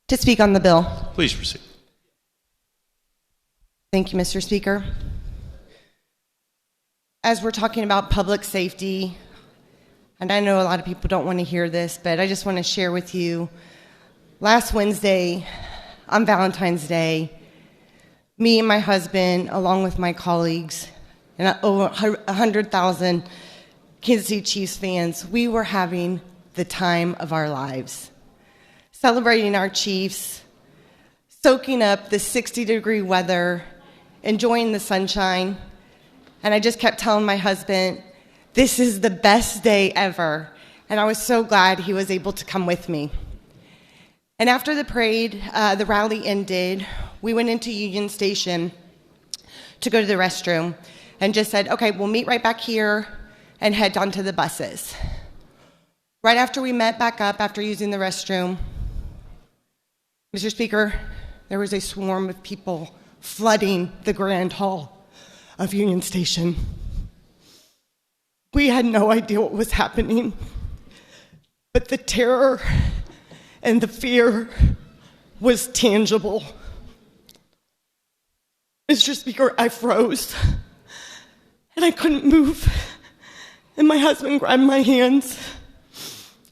To speak on the bill. Please proceed. Thank you, Mr. Speaker. As we're talking about public safety, and I know a lot of people don't want to hear this, but I just want to share with you, last Wednesday, on Valentine's Day, me and my husband, along with my colleagues, and over 100,000 Kansas City Chiefs fans, we were having the time of our lives. Celebrating our Chiefs, soaking up the 60-degree weather, enjoying the sunshine. And I just kept telling my husband, this is the best day ever. And I was so glad he was able to come with me. And after the parade, the rally ended, we went into Union Station to go to the restroom and just said, okay, we'll meet right back here and head on to the buses. Right after we met back up, after using the restroom, Mr. Speaker, there was a swarm of people flooding the Grand Hall of Union Station. We had no idea what was happening, but the terror and the fear was tangible. Mr. Speaker, I froze, and I couldn't move, and my husband grabbed my hands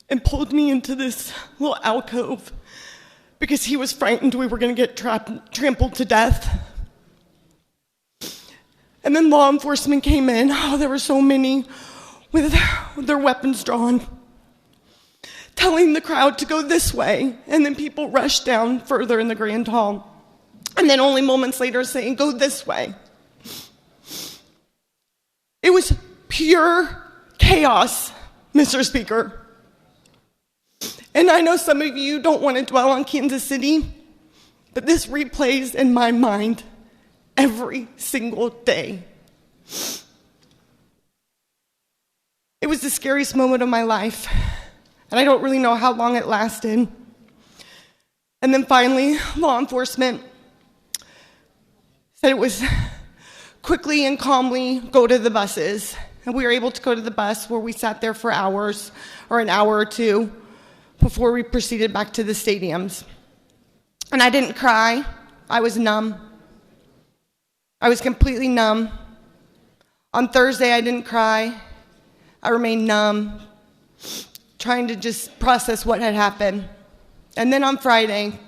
and pulled me into this little alcove because he was frightened we were going to get trampled to death. And then law enforcement came in. Oh, there were so many with their weapons drawn, telling the crowd to go this way. And then people rushed down further in the Grand Hall. And then only moments later saying, go this way. It was pure chaos, Mr. Speaker. And I know some of you don't want to dwell on Kansas City, but this replays in my mind every single day. It was the scariest moment of my life, and I don't really know how long it lasted. And then finally, law enforcement said it was quickly and calmly go to the buses. And we were able to go to the bus where we sat there for hours, or an hour or two, before we proceeded back to the stadiums. And I didn't cry. I was numb. I was completely numb. On Thursday, I didn't cry. I remained numb, trying to just process what had happened. And then on Friday,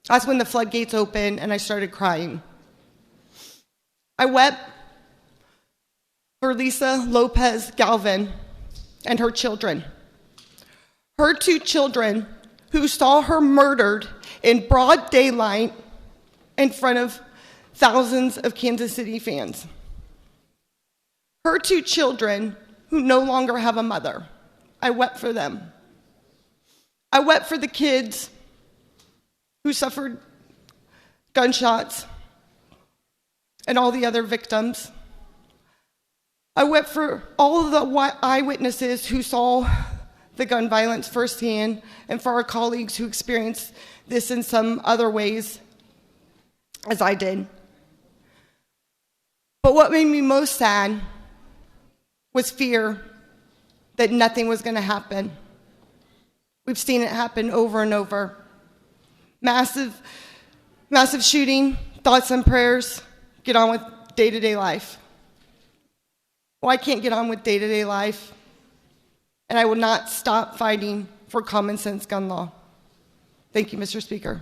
that's when the floodgates opened and I started crying. I wept for Lisa Lopez Galvin and her children. Her two children who saw her murdered in broad daylight in front of thousands of Kansas City fans. Her two children who no longer have a mother. I wept for them. I wept for the kids who suffered gunshots and all the other victims. I wept for all of the eyewitnesses who saw the gun violence firsthand, and for our colleagues who experienced this in some other ways, as I did. But what made me most sad was fear that nothing was going to happen. We've seen it happen over and over. Massive shooting, thoughts and prayers, get on with day-to-day life. Well, I can't get on with day-to-day life, and I will not stop fighting for common sense gun law. Thank you, Mr. Speaker.